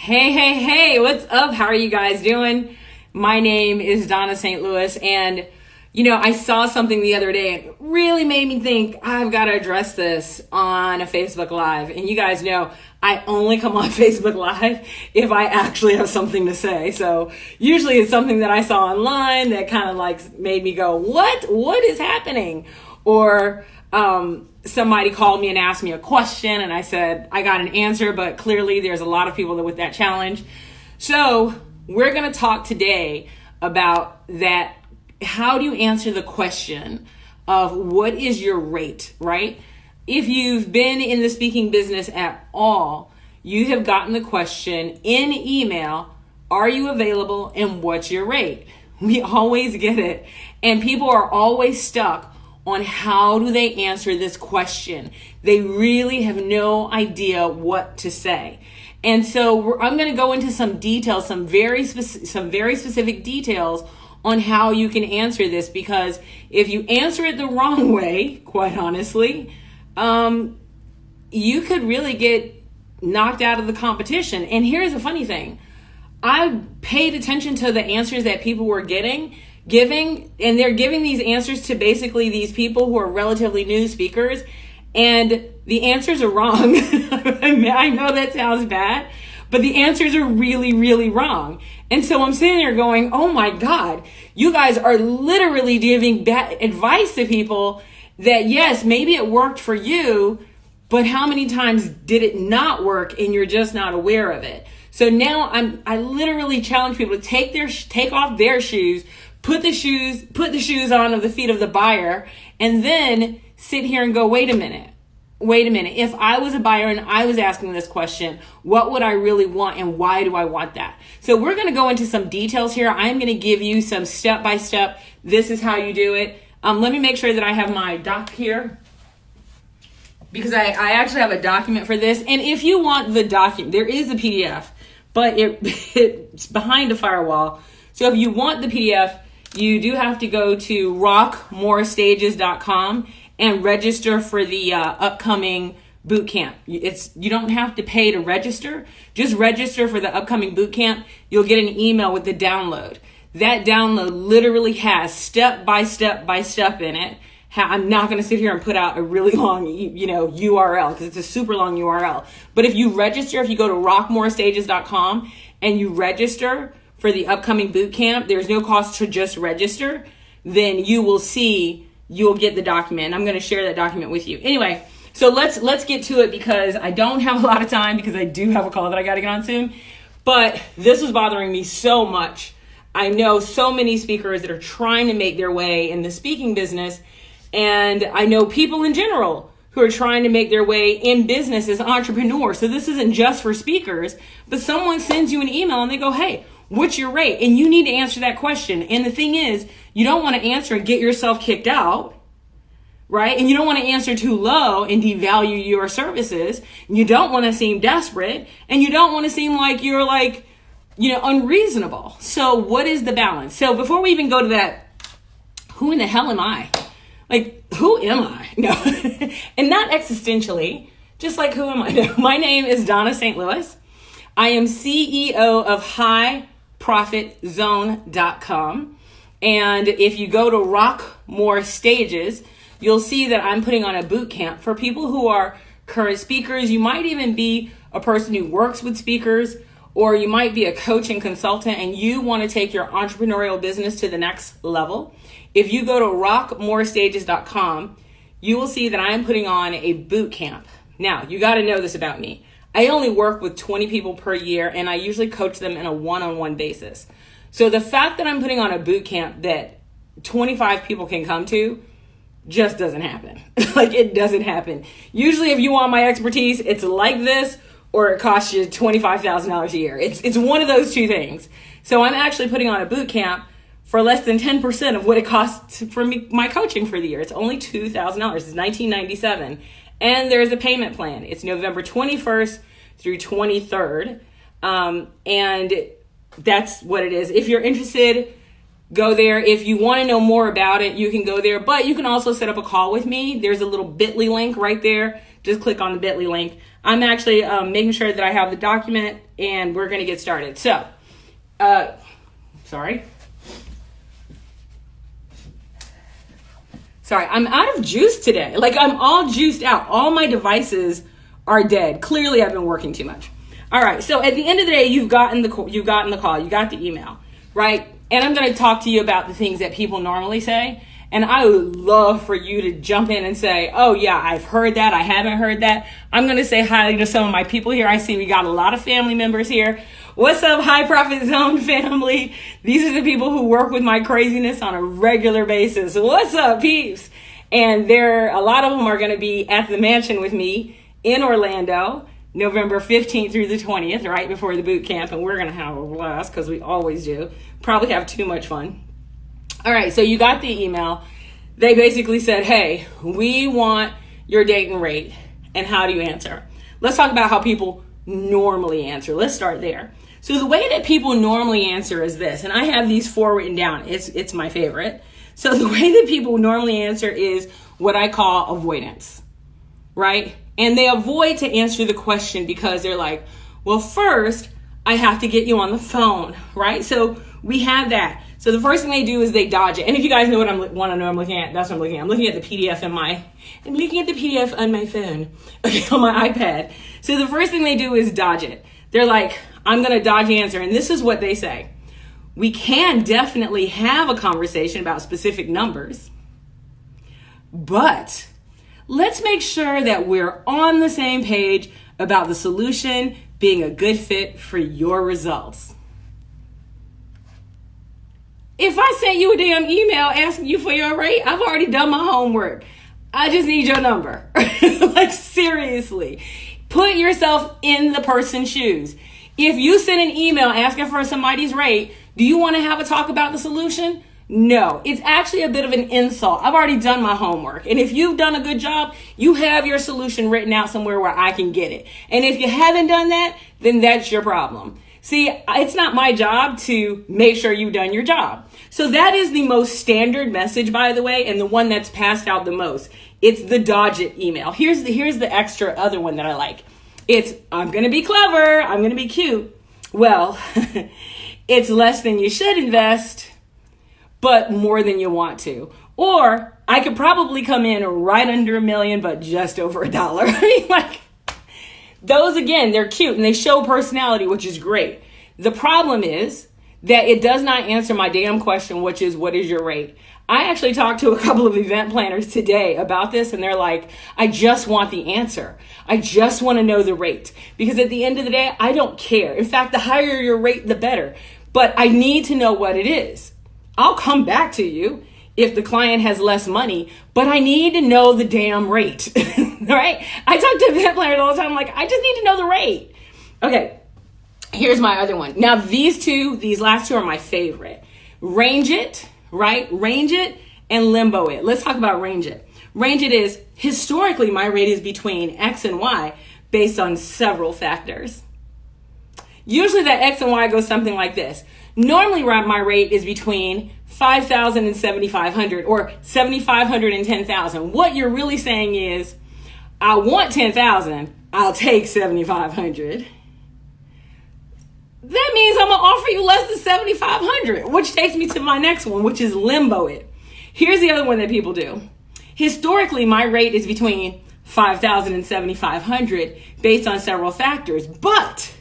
Hey, what's up? How are you guys doing? My name is Donna St. Louis, and I saw something the other day and it really made me think I've got to address this on a Facebook Live. And you guys know I only come on Facebook Live if I actually have something to say. So usually it's something that I saw online that kind of like made me go, what is happening? Or somebody called me and asked me a question and I said I got an answer, but clearly there's a lot of people with that challenge. So we're going to talk today about that. How do you answer the question of what is your rate, right? If you've been in the speaking business at all, you have gotten the question in email, are you available and what's your rate? We always get it. And people are always stuck on how do they answer this question. They really have no idea what to say. And so I'm going to go into some details, some very specific details on how you can answer this, because if you answer it the wrong way, quite honestly, you could really get knocked out of the competition. And here's the funny thing. I paid attention to the answers that people were giving, and they're giving these answers to basically these people who are relatively new speakers, and the answers are wrong. I know that sounds bad, but the answers are really, really wrong. And so I'm sitting there going, oh my God, you guys are literally giving bad advice to people that, yes, maybe it worked for you, but how many times did it not work and you're just not aware of it? So now I literally challenge people to take off their shoes, put the shoes on of the feet of the buyer, and then sit here and go, wait a minute. If I was a buyer and I was asking this question, what would I really want and why do I want that? So we're going to go into some details here. I'm going to give you some step-by-step. This is how you do it. Let me make sure that I have my doc here, because I actually have a document for this. And if you want the document, there is a PDF, but it's behind a firewall. So if you want the PDF, you do have to go to rockmorestages.com and register for the upcoming boot camp. You don't have to pay to register. Just register for the upcoming boot camp. You'll get an email with the download. That download literally has step by step in it. I'm not going to sit here and put out a really long, URL, because it's a super long URL. But if you go to rockmorestages.com and you register for the upcoming boot camp, there's no cost to just register, then you'll get the document. I'm going to share that document with you. Anyway, so let's get to it, because I don't have a lot of time, because I do have a call that I got to get on soon. But this was bothering me so much. I know so many speakers that are trying to make their way in the speaking business, and I know people in general who are trying to make their way in business as entrepreneurs. So this isn't just for speakers, but someone sends you an email and they go, hey, what's your rate? And you need to answer that question. And the thing is, you don't want to answer and get yourself kicked out, right? And you don't want to answer too low and devalue your services. You don't want to seem desperate, and you don't want to seem like you're unreasonable. So what is the balance? So before we even go to that, who in the hell am I? Who am I? No, and not existentially, just like, who am I? No. My name is Donna St. Louis. I am CEO of highprofitzone.com. And if you go to Rock More Stages, you'll see that I'm putting on a boot camp for people who are current speakers. You might even be a person who works with speakers, or you might be a coach and consultant and you want to take your entrepreneurial business to the next level. If you go to rockmorestages.com, you will see that I'm putting on a boot camp. Now, you got to know this about me. I only work with 20 people per year, and I usually coach them in a one-on-one basis. So the fact that I'm putting on a boot camp that 25 people can come to just doesn't happen. It doesn't happen. Usually if you want my expertise, it's like this, or it costs you $25,000 a year. It's one of those two things. So I'm actually putting on a boot camp for less than 10% of what it costs for me, my coaching for the year. It's only $2,000. It's $19.97. And there's a payment plan. It's November 21st through 23rd. And that's what it is. If you're interested, go there. If you want to know more about it, you can go there. But you can also set up a call with me. There's a little bit.ly link right there. Just click on the bit.ly link. I'm actually making sure that I have the document, and we're going to get started. So, sorry, I'm out of juice today. Like, I'm all juiced out. All my devices are dead. Clearly, I've been working too much. All right. So at the end of the day, you've gotten the call, you got the email, right? And I'm going to talk to you about the things that people normally say. And I would love for you to jump in and say, oh yeah, I've heard that. I haven't heard that. I'm going to say hi to some of my people here. I see we got a lot of family members here. What's up, High Profit Zone family? These are the people who work with my craziness on a regular basis. What's up, peeps? And a lot of them are going to be at the mansion with me in Orlando, November 15th through the 20th, right before the boot camp. And we're going to have a blast because we always do. Probably have too much fun. All right, so you got the email. They basically said, hey, we want your date and rate, and how do you answer? Let's talk about how people normally answer. Let's start there. So the way that people normally answer is this, and I have these 4 written down. It's my favorite. So the way that people normally answer is what I call avoidance, right? And they avoid to answer the question because they're like, well, first, I have to get you on the phone, right? So we have that. So the first thing they do is they dodge it. And if you guys know what I'm looking at, that's what I'm looking at. I'm looking at the PDF I'm looking at the PDF on my phone, okay, on my iPad. So the first thing they do is dodge it. They're like, I'm going to dodge the answer. And this is what they say. We can definitely have a conversation about specific numbers, but let's make sure that we're on the same page about the solution being a good fit for your results. If I sent you a damn email asking you for your rate, I've already done my homework. I just need your number. Like, seriously, put yourself in the person's shoes. If you send an email asking for somebody's rate, do you want to have a talk about the solution? No, it's actually a bit of an insult. I've already done my homework. And if you've done a good job, you have your solution written out somewhere where I can get it. And if you haven't done that, then that's your problem. See, it's not my job to make sure you've done your job. So that is the most standard message, by the way, and the one that's passed out the most. It's the dodge it email. Here's the extra other one that I like. It's, I'm going to be clever. I'm going to be cute. Well, it's less than you should invest, but more than you want to. Or I could probably come in right under $1 million, but just over $1. I mean, like, those, again, they're cute and they show personality, which is great. The problem is that it does not answer my damn question, which is, what is your rate? I actually talked to a couple of event planners today about this, and they're like, I just want the answer. I just want to know the rate. Because at the end of the day, I don't care. In fact, the higher your rate, the better. But I need to know what it is. I'll come back to you if the client has less money, but I need to know the damn rate, right? I talk to event planners all the time. I'm like, I just need to know the rate. Okay, here's my other one. Now, these last two are my favorite. Range it, right? Range it and limbo it. Let's talk about range it. Range it is, historically, my rate is between X and Y based on several factors. Usually that X and Y goes something like this. Normally, my rate is between 5,000 and 7,500, or 7,500 and 10,000. What you're really saying is, I want 10,000. I'll take 7,500. That means I'm going to offer you less than 7,500, which takes me to my next one, which is limbo it. Here's the other one that people do. Historically, my rate is between 5,000 and 7,500 based on several factors. But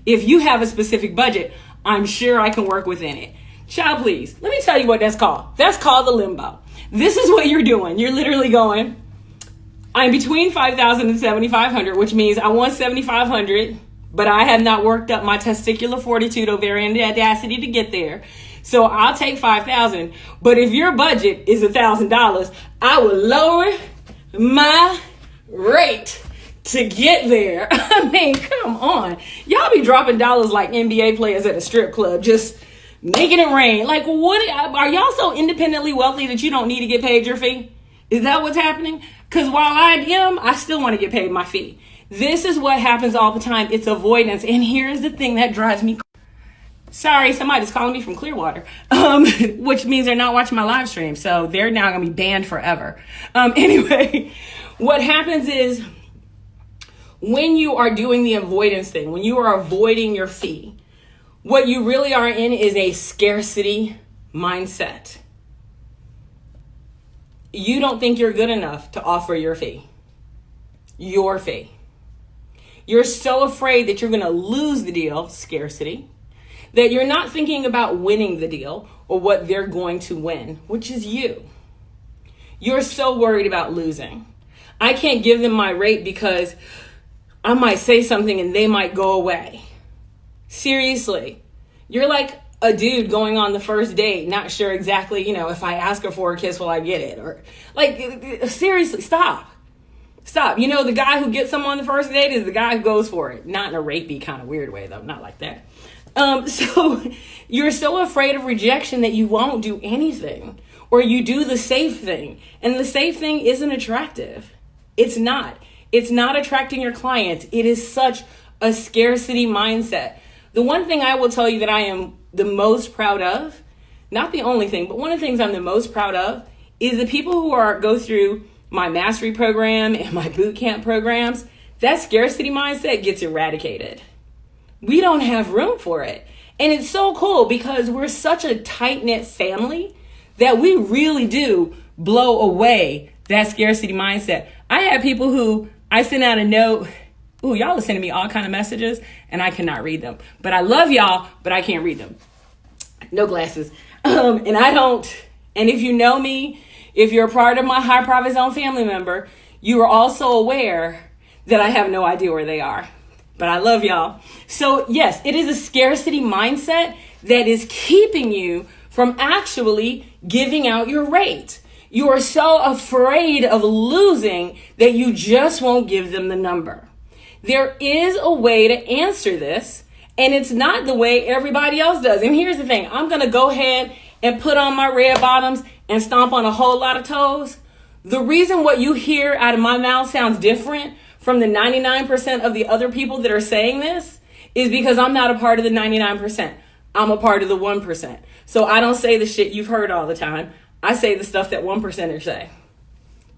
if you have a specific budget, I'm sure I can work within it. Child, please, let me tell you what that's called. That's called the limbo. This is what you're doing. You're literally going, I'm between 5,000 and 7,500, which means I want 7,500, but I have not worked up my testicular fortitude, ovarian audacity to get there. So I'll take 5,000. But if your budget is $1,000, I will lower my rate to get there. I mean, come on. Y'all be dropping dollars like NBA players at a strip club, just making it rain. Like, what? Are y'all so independently wealthy that you don't need to get paid your fee? Is that what's happening? Because while I am, I still want to get paid my fee. This is what happens all the time. It's avoidance. And here's the thing that drives me. Sorry, somebody's calling me from Clearwater, which means they're not watching my live stream. So they're now going to be banned forever. Anyway, what happens is, when you are doing the avoidance thing, when you are avoiding your fee, what you really are in is a scarcity mindset. You don't think you're good enough to offer your fee. Your fee. You're so afraid that you're going to lose the deal, scarcity, that you're not thinking about winning the deal or what they're going to win, which is you. You're so worried about losing. I can't give them my rate because I might say something and they might go away. Seriously. You're like a dude going on the first date, not sure exactly, if I ask her for a kiss, will I get it? Or seriously, stop. Stop. The guy who gets someone on the first date is the guy who goes for it. Not in a rapey kind of weird way, though. Not like that. So you're so afraid of rejection that you won't do anything, or you do the safe thing. And the safe thing isn't attractive. It's not. It's not attracting your clients. It is such a scarcity mindset. The one thing I will tell you that I am the most proud of, not the only thing, but one of the things I'm the most proud of is the people who go through my mastery program and my boot camp programs. That scarcity mindset gets eradicated. We don't have room for it. And it's so cool because we're such a tight-knit family that we really do blow away that scarcity mindset. I had people who I sent out a note. Ooh, y'all are sending me all kind of messages and I cannot read them. But I love y'all, but I can't read them. No glasses. And I don't. And if you know me, if you're a part of my High Profit Zone family member, you are also aware that I have no idea where they are. But I love y'all. So yes, it is a scarcity mindset that is keeping you from actually giving out your rate. You are so afraid of losing that you just won't give them the number. There is a way to answer this, and it's not the way everybody else does. And here's the thing. I'm going to go ahead and put on my red bottoms and stomp on a whole lot of toes. The reason what you hear out of my mouth sounds different from the 99% of the other people that are saying this is because I'm not a part of the 99%. I'm a part of the 1%. So I don't say the shit you've heard all the time. I say the stuff that 1%ers say.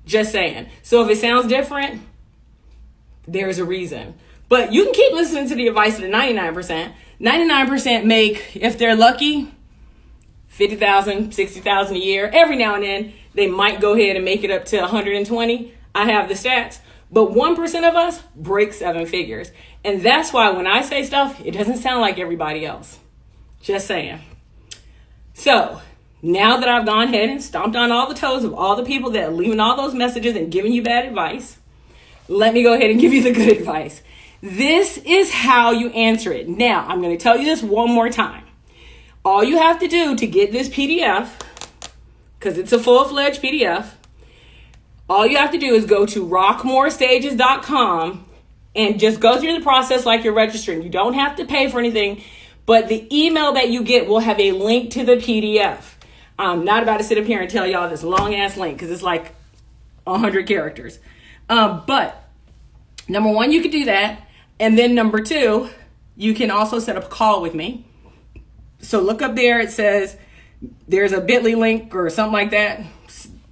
Just saying. So if it sounds different, there's a reason. But you can keep listening to the advice of the 99%. 99% make, if they're lucky, $50,000, $60,000 a year. Every now and then, they might go ahead and make it up to 120. I have the stats. But 1% of us break seven figures. And that's why when I say stuff, it doesn't sound like everybody else. Just saying. So now that I've gone ahead and stomped on all the toes of all the people that are leaving all those messages and giving you bad advice, let me go ahead and give you the good advice. This is how you answer it. Now, I'm going to tell you this one more time. All you have to do to get this PDF, because it's a full-fledged PDF, all you have to do is go to rockmorestages.com and just go through the process like you're registering. You don't have to pay for anything, but the email that you get will have a link to the PDF. I'm not about to sit up here and tell y'all this long-ass link because it's like 100 characters. But number one, you can do that. And then number two, you can also set up a call with me. So look up there. It says there's a Bitly link or something like that.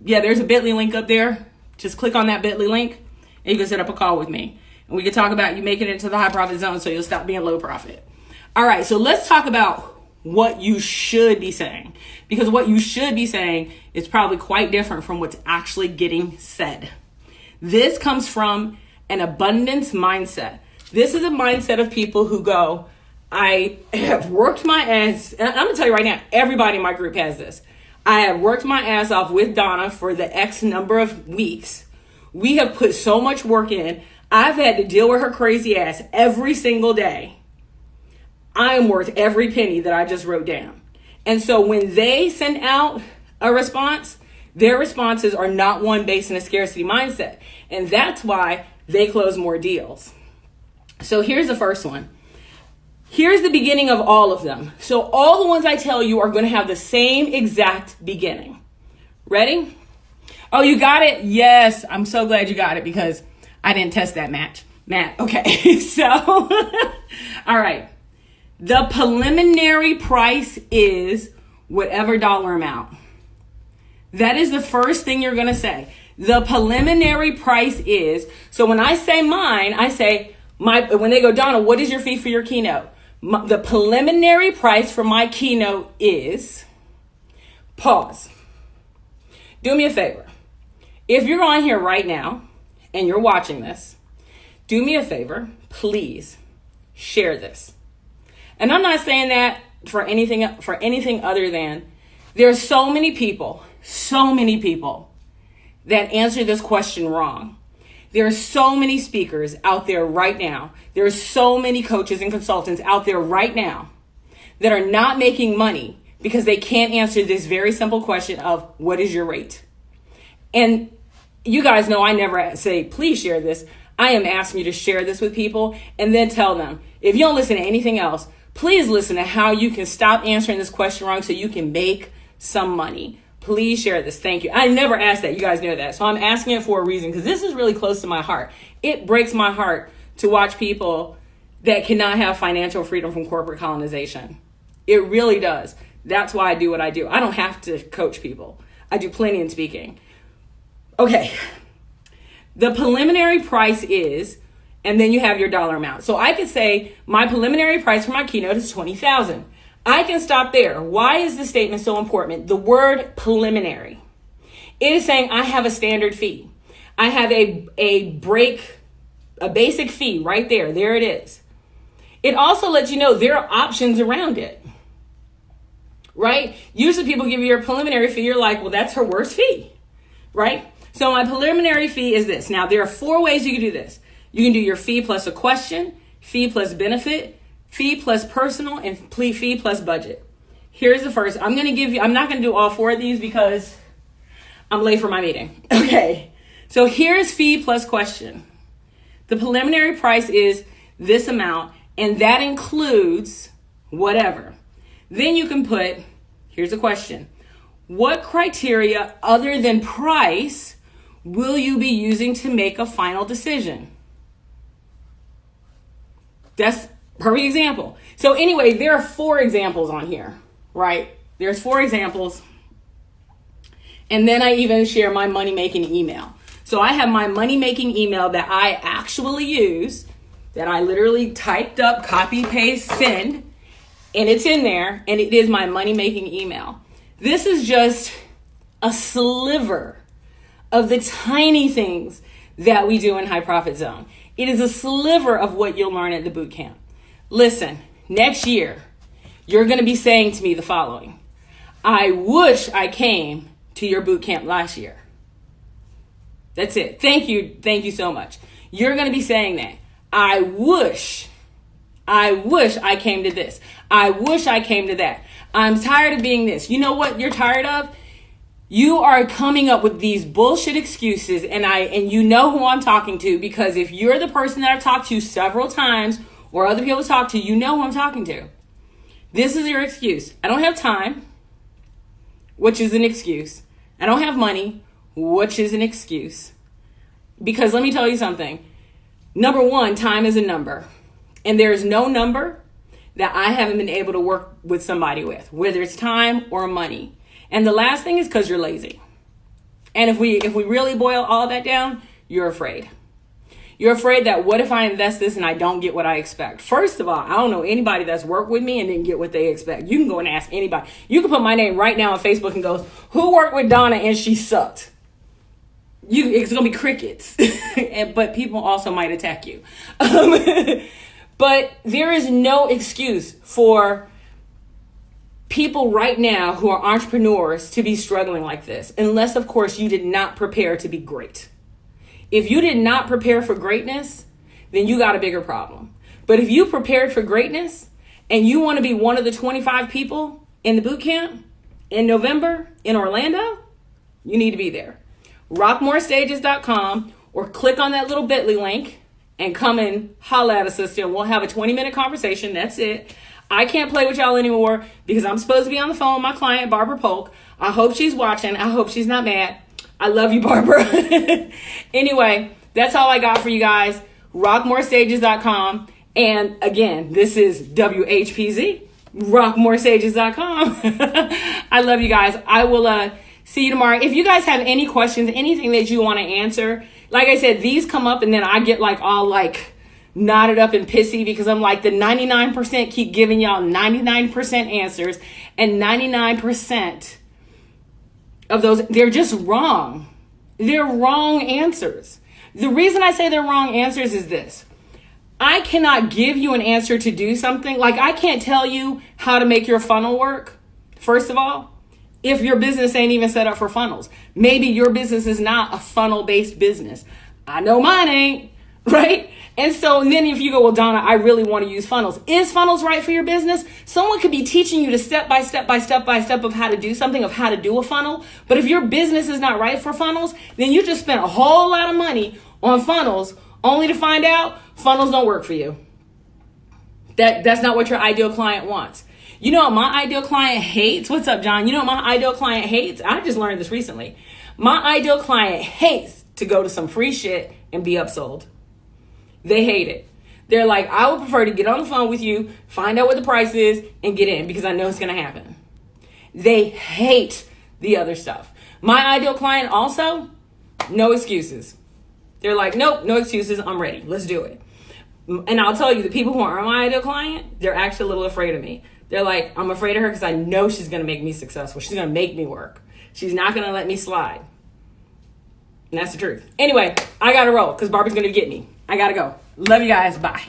Yeah, there's a Bitly link up there. Just click on that Bitly link and you can set up a call with me. And we can talk about you making it to the high profit zone so you'll stop being low profit. All right, so let's talk about what you should be saying. Because what you should be saying is probably quite different from what's actually getting said. This comes from an abundance mindset. This is a mindset of people who go, I have worked my ass. And I'm going to tell you right now, everybody in my group has this. I have worked my ass off with Donna for the X number of weeks. We have put so much work in. I've had to deal with her crazy ass every single day. I am worth every penny that I just wrote down. And so when they send out a response, their responses are not one based in a scarcity mindset. And that's why they close more deals. So here's the first one. Here's the beginning of all of them. So all the ones I tell you are going to have the same exact beginning. Ready? Oh, you got it? Yes. I'm so glad you got it because I didn't test that Matt. Okay. So, all right. The preliminary price is whatever dollar amount. That is the first thing you're going to say. The preliminary price is, so when I say mine, I say when they go, Donna, what is your fee for your keynote? The preliminary price for my keynote is, pause. Do me a favor. If you're on here right now and you're watching this, do me a favor, please share this. And I'm not saying that for anything other than there's so many people that answer this question wrong. There are so many speakers out there right now. There are so many coaches and consultants out there right now that are not making money because they can't answer this very simple question of what is your rate? And you guys know I never say, please share this. I am asking you to share this with people and then tell them, if you don't listen to anything else, please listen to how you can stop answering this question wrong so you can make some money. Please share this. Thank you. I never asked that. You guys know that. So I'm asking it for a reason because this is really close to my heart. It breaks my heart to watch people that cannot have financial freedom from corporate colonization. It really does. That's why I do what I do. I don't have to coach people. I do plenty in speaking. Okay. The preliminary price is, and then you have your dollar amount. So I could say my preliminary price for my keynote is $20,000. I can stop there. Why is this statement so important? The word preliminary. It is saying I have a standard fee. I have a basic fee right there. There it is. It also lets you know there are options around it, right? Usually people give you your preliminary fee. You're like, well, that's her worst fee, right? So my preliminary fee is this. Now, there are 4 ways you can do this. You can do your fee plus a question, fee plus benefit, fee plus personal, and fee plus budget. Here's the first. I'm not going to do all 4 of these because I'm late for my meeting. Okay. So here's fee plus question. The preliminary price is this amount, and that includes whatever. Then you can put, here's a question. What criteria other than price will you be using to make a final decision? That's perfect example. So anyway, there are 4 examples on here, right? There's 4 examples. And then I even share my money-making email. So I have my money-making email that I actually use, that I literally typed up, copy, paste, send, and it's in there, and it is my money-making email. This is just a sliver of the tiny things that we do in High Profit Zone. It is a sliver of what you'll learn at the boot camp. Listen, next year, you're going to be saying to me the following. I wish I came to your boot camp last year. That's it. Thank you. Thank you so much. You're going to be saying that. I wish I came to this. I wish I came to that. I'm tired of being this. You know what you're tired of? You are coming up with these bullshit excuses, and you know who I'm talking to, because if you're the person that I've talked to several times or other people talk to, you know who I'm talking to. This is your excuse. I don't have time, which is an excuse. I don't have money, which is an excuse. Because let me tell you something. Number 1, time is a number. And there's no number that I haven't been able to work with somebody with, whether it's time or money. And the last thing is because you're lazy. And if we really boil all that down, you're afraid. You're afraid that what if I invest this and I don't get what I expect? First of all, I don't know anybody that's worked with me and didn't get what they expect. You can go and ask anybody. You can put my name right now on Facebook and go, who worked with Donna and she sucked? It's going to be crickets. But people also might attack you. But there is no excuse for people right now who are entrepreneurs to be struggling like this, unless, of course, you did not prepare to be great. If you did not prepare for greatness, then you got a bigger problem. But if you prepared for greatness and you want to be one of the 25 people in the boot camp in November in Orlando, you need to be there. rockmorestages.com, or click on that little bit.ly link and come and holla at us, and we'll have a 20-minute conversation. That's it. I can't play with y'all anymore because I'm supposed to be on the phone with my client, Barbara Polk. I hope she's watching. I hope she's not mad. I love you, Barbara. Anyway, that's all I got for you guys. rockmorestages.com. And again, this is WHPZ, rockmorestages.com. I love you guys. I will See you tomorrow. If you guys have any questions, anything that you want to answer, like I said, these come up and then I get like all like knotted up and pissy because I'm like the 99% keep giving y'all 99% answers and 99% of those, they're just wrong. They're wrong answers. The reason I say they're wrong answers is this. I cannot give you an answer to do something. Like I can't tell you how to make your funnel work, first of all, if your business ain't even set up for funnels. Maybe your business is not a funnel-based business. I know mine ain't, right? And so then if you go, well, Donna, I really want to use funnels. Is funnels right for your business? Someone could be teaching you to step by step of how to do something, of how to do a funnel. But if your business is not right for funnels, then you just spent a whole lot of money on funnels only to find out funnels don't work for you. That's not what your ideal client wants. You know what my ideal client hates? What's up, John? You know what my ideal client hates? I just learned this recently. My ideal client hates to go to some free shit and be upsold. They hate it. They're like, I would prefer to get on the phone with you, find out what the price is, and get in because I know it's going to happen. They hate the other stuff. My ideal client also, no excuses. They're like, nope, no excuses. I'm ready. Let's do it. And I'll tell you, the people who aren't my ideal client, they're actually a little afraid of me. They're like, I'm afraid of her because I know she's going to make me successful. She's going to make me work. She's not going to let me slide. And that's the truth. Anyway, I got to roll because Barbie's going to get me. I got to go. Love you guys. Bye.